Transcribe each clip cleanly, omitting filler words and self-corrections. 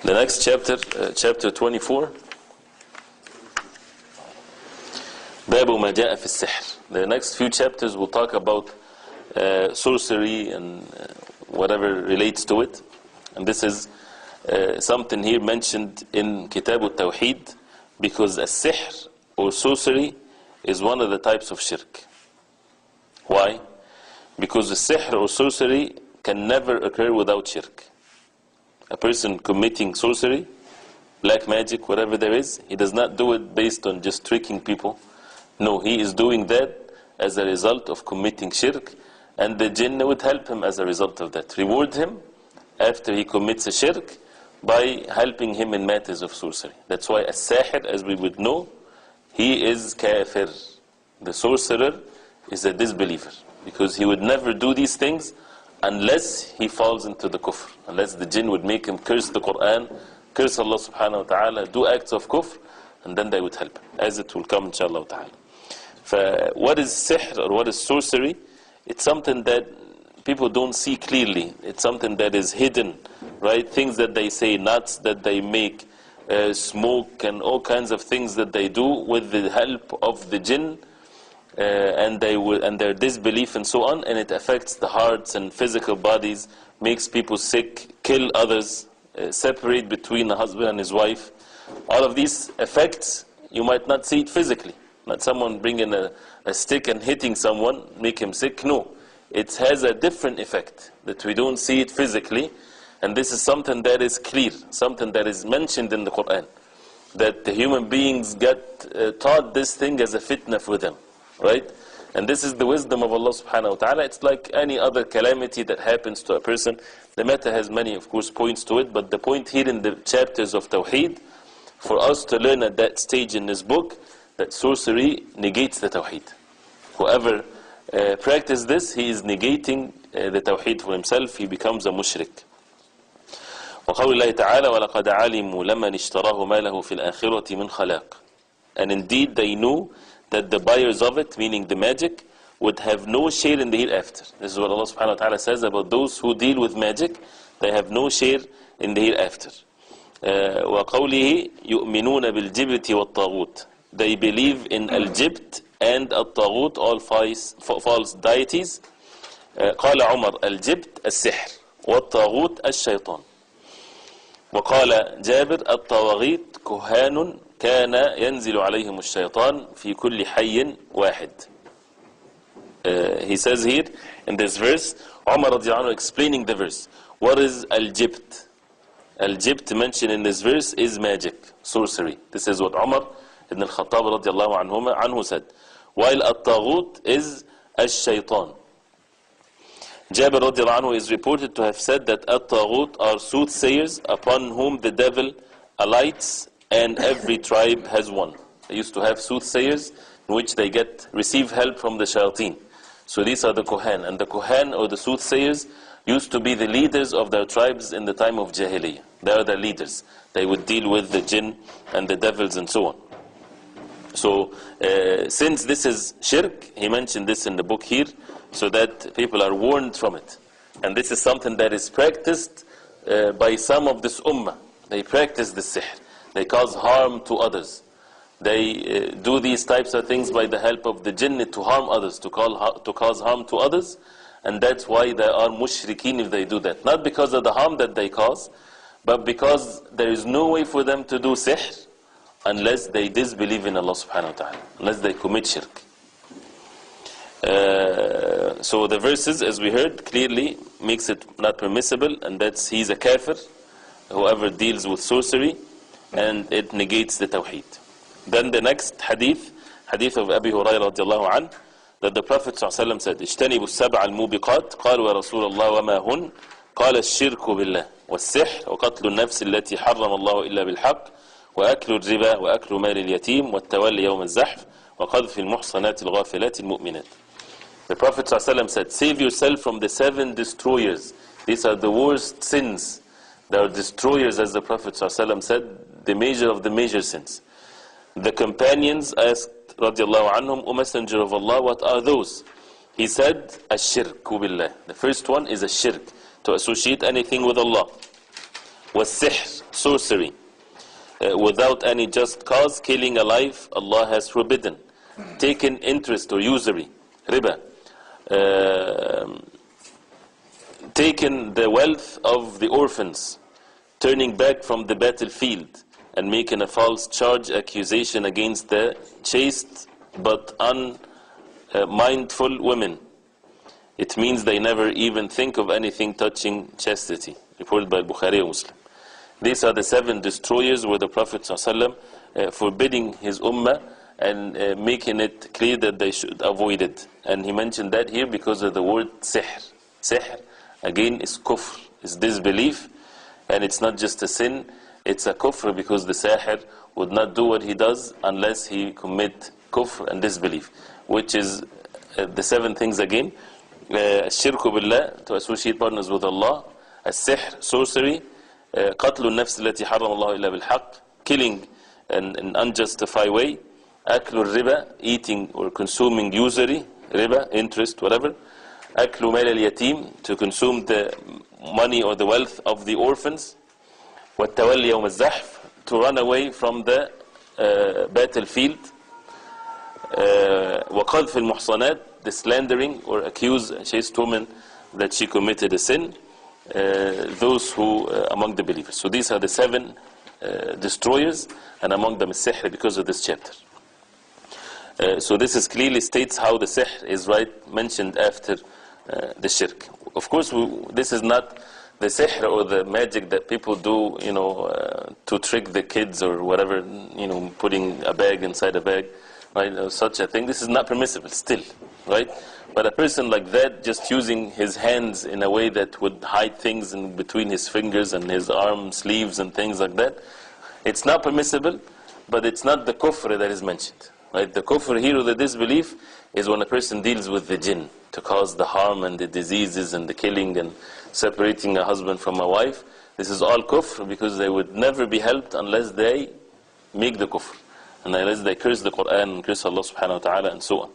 The next chapter, chapter 24. باب ما جاء في السحر. The next few chapters will talk about sorcery and whatever relates to it. And this is something here mentioned in Kitab al-Tawheed, because as-sihr or sorcery is one of the types of shirk. Why? Because the sihr or sorcery can never occur without shirk. A person committing sorcery, black magic, whatever there is, he does not do it based on just tricking people. No, he is doing that as a result of committing shirk, and the jinn would help him as a result of that. Reward him after he commits a shirk by helping him in matters of sorcery. That's why as-sahir, as we would know, he is kafir. The sorcerer is a disbeliever, because he would never do these things unless he falls into the kufr, unless the jinn would make him curse the Quran, curse Allah subhanahu wa ta'ala, do acts of kufr, and then they would help him, as it will come inshallah ta'ala. What is sihr or what is sorcery? It's something that people don't see clearly. It's something that is hidden, right? Things that they say, nuts that they make, smoke and all kinds of things that they do with the help of the jinn, and their disbelief and so on, and it affects the hearts and physical bodies, makes people sick, kill others, separate between a husband and his wife. All of these effects, you might not see it physically. Not someone bringing a stick and hitting someone, make him sick. No, it has a different effect that we don't see it physically, and this is something that is clear, something that is mentioned in the Quran, that the human beings get taught this thing as a fitna for them. Right? And this is the wisdom of Allah subhanahu wa ta'ala. It's like any other calamity that happens to a person. The matter has many, of course, points to it, but the point here in the chapters of Tawheed, for us to learn at that stage in this book, that sorcery negates the Tawheed. Whoever practices this, he is negating the Tawheed for himself, he becomes a mushrik. وقول الله تعالى وَلَقَدْ عَلِمُوا لَمَنِ اشْتَرَاهُ مَا لَهُ فِي الْآخِرَةِ مِنْ خَلَاقٍ. And indeed they knew that the buyers of it, meaning the magic, would have no share in the hereafter. This is what Allah subhanahu wa ta'ala says about those who deal with magic. They have no share in the hereafter. وَقَوْلِهِ يُؤْمِنُونَ بِالْجِبْتِ وَالطَّاغُوتِ. They believe in al-jibt and al-taghut, all false deities. قال عمر الجبت السحر والطاغوت الشيطان. وقال جابر الطواغيت كهان كان ينزل عليهم الشيطان في كل حي واحد. He says here in this verse, Umar radiallahu anhu explaining the verse. What is al-jibt? Al-jibt mentioned in this verse is magic, sorcery. This is what Umar ibn al-Khattab radiallahu anhu said. While al-taghut is al-shaytan. Jabir radiallahu anhu is reported to have said that al-taghut are soothsayers upon whom the devil alights, and every tribe has one. They used to have soothsayers in which they receive help from the shayateen. So these are the Kohan, and the Kohan or the soothsayers used to be the leaders of their tribes in the time of Jahiliyyah. They are the leaders. They would deal with the jinn and the devils and so on. So since this is shirk, he mentioned this in the book here, so that people are warned from it. And this is something that is practiced by some of this ummah. They practice the sihr. They cause harm to others. They do these types of things by the help of the jinn to harm others, to cause harm to others. And that's why they are mushrikeen if they do that. Not because of the harm that they cause, but because there is no way for them to do sihr unless they disbelieve in Allah subhanahu wa ta'ala, unless they commit shirk. So the verses, as we heard, clearly makes it not permissible, and that's he's a kafir, whoever deals with sorcery, and it negates the Tawheed. Then the next hadith of Abi Hurairah radiallahu anhu, that the Prophet ﷺ said, اجتنبوا السبع الموبقات قالوا يا رسول الله وما هن قال الشرك بالله والسحر وقتل النفس التي حرم الله إلا بالحق وأكل الربا وأكل مال اليتيم والتولي يوم الزحف وقذف المحصنات الغافلات المؤمنات. The Prophet ﷺ said, save yourself from the 7 destroyers. These are the worst sins. They are destroyers, as the Prophet ﷺ said, the major of the major sins. The companions asked, radiallahu anhum, O Messenger of Allah, what are those? He said, Ash-shirku billah. The first one is a shirk, to associate anything with Allah. والسحر, sorcery, without any just cause, killing a life Allah has forbidden, taking interest or usury, riba, taking the wealth of the orphans, turning back from the battlefield, and making a false charge accusation against the chaste but unmindful women. It means they never even think of anything touching chastity. Reported by Bukhari and Muslim. These are the 7 destroyers where the Prophet ﷺ forbidding his ummah and making it clear that they should avoid it. And he mentioned that here because of the word sihr. Sihr, again, is kufr, is disbelief, and it's not just a sin, it's a kufr because the sahir would not do what he does unless he commit kufr and disbelief, which is the 7 things again. Shirku billah, to associate partners with Allah. As-sihr, sorcery. قتل النفس التي حرم الله إلا بالحق, killing in an unjustified way. أكل الربا, eating or consuming usury, riba, interest, whatever. أكل مال اليتيم, to consume the money or the wealth of the orphans. والتولي يوم الزحف, to run away from the battlefield. وقذف المحصنات, the slandering or accuse a chaste woman that she committed a sin. Those who among the believers. So these are the 7 destroyers, and among them is sihr because of this chapter. So this is clearly states how the sihr is mentioned after the shirk. Of course, this is not the sihr or the magic that people do, to trick the kids or whatever, putting a bag inside a bag, right? Such a thing. This is not permissible still, right? But a person like that, just using his hands in a way that would hide things in between his fingers and his arm sleeves and things like that, it's not permissible, but it's not the kufr that is mentioned. Right? The kufr here, or the disbelief, is when a person deals with the jinn to cause the harm and the diseases and the killing and separating a husband from a wife. This is all kufr because they would never be helped unless they make the kufr, and unless they curse the Quran and curse Allah subhanahu wa ta'ala and so on.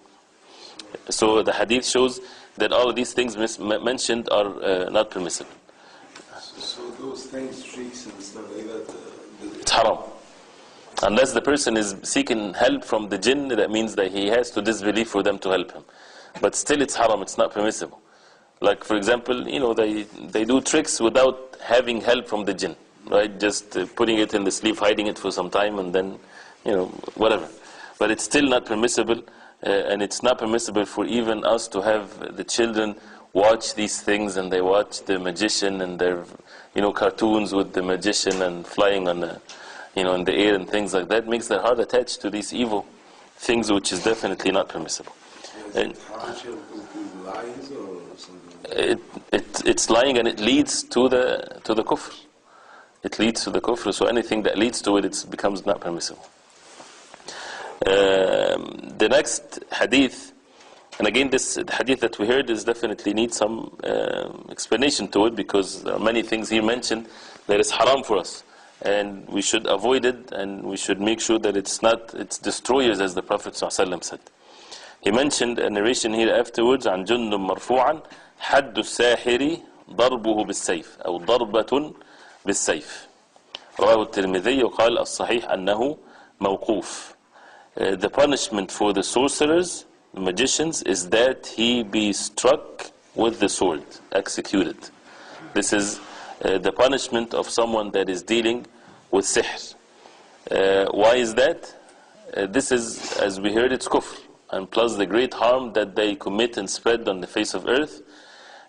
So the hadith shows that all of these things mentioned are not permissible. So those things, tricks and stuff like that, it's haram. Unless the person is seeking help from the jinn, that means that he has to disbelieve for them to help him. But still it's haram, it's not permissible. Like for example, they do tricks without having help from the jinn, right? Just putting it in the sleeve, hiding it for some time, and then, whatever. But it's still not permissible. And it's not permissible for even us to have the children watch these things, and they watch the magician and their cartoons with the magician and flying on the in the air and things like that. Makes their heart attached to these evil things, which is definitely not permissible. And it's lying, and it leads to the kufr. It leads to the kufr. So anything that leads to it becomes not permissible. The next hadith, and again the hadith that we heard definitely needs some explanation to it, because there are many things here mentioned that is haram for us, and we should avoid it, and we should make sure that it's destroyers, as the Prophet ﷺ said. He mentioned a narration here afterwards, عن جند مرفوعا حد الساحر ضربه بالسيف أو ضربة بالسيف. رواه الترمذي وقال الصحيح أنه موقوف. The punishment for the sorcerers, the magicians, is that he be struck with the sword, executed. This is the punishment of someone that is dealing with sihr. Why is that? This is, as we heard, it's kufr, and plus the great harm that they commit and spread on the face of earth.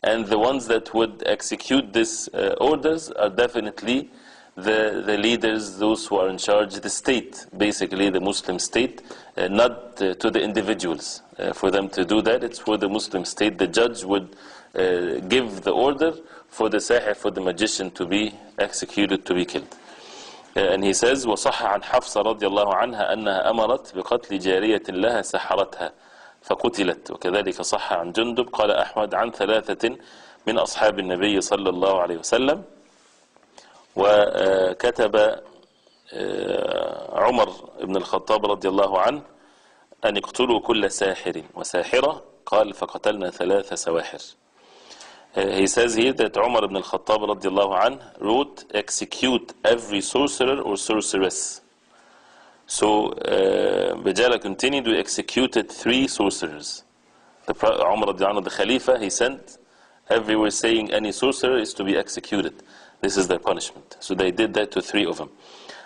And the ones that would execute these orders are definitely the leaders, those who are in charge, the state, basically the Muslim state, not to the individuals. For them to do that, it's for the Muslim state. The judge would give the order for the sahir, for the magician, to be executed, to be killed. And he says, وصح عن حفصة رضي الله عنها أنها أمرت بقتل جارية لها سحرتها فقتلت. وكذلك صح عن جندب قال أحمد عن 3 من أصحاب النبي صلى الله عليه وسلم. وكتب عمر بن الخطاب رضي الله عنه أن يقتلوا كل ساحر وساحرة، قال فقتلنا 3 سواحر. He says here that Umar ibn al-Khattab radiallahu anh wrote, execute every sorcerer or sorceress. So Bajala continued, we executed 3 sorcerers. Umar radiallahu anh, the Khalifa, he sent everywhere saying any sorcerer is to be executed. This is their punishment. So they did that to 3 of them.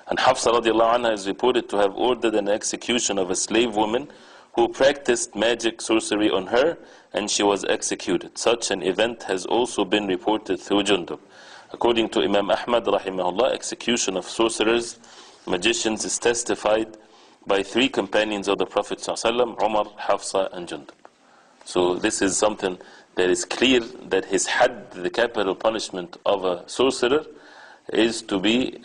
And Hafsa radiallahu anha is reported to have ordered an execution of a slave woman who practiced magic sorcery on her, and she was executed. Such an event has also been reported through Jundub. According to Imam Ahmad rahimahullah, execution of sorcerers, magicians is testified by 3 companions of the Prophet ﷺ, Umar, Hafsa and Jundub. So this is something that is clear that his had, the capital punishment of a sorcerer, is to be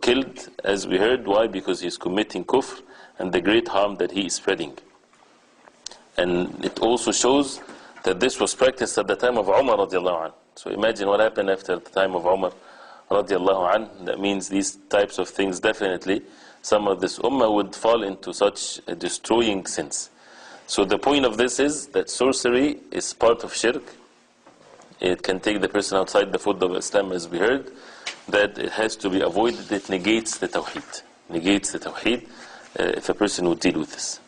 killed, as we heard. Why? Because he is committing kufr and the great harm that he is spreading. And it also shows that this was practiced at the time of Umar radiallahu anh. So imagine what happened after the time of Umar radiallahu anh. That means these types of things, definitely some of this ummah would fall into such destroying sins. So the point of this is that sorcery is part of shirk. It can take the person outside the fold of Islam, as we heard, that it has to be avoided. It negates the tawheed. Negates the tawheed if a person would deal with this.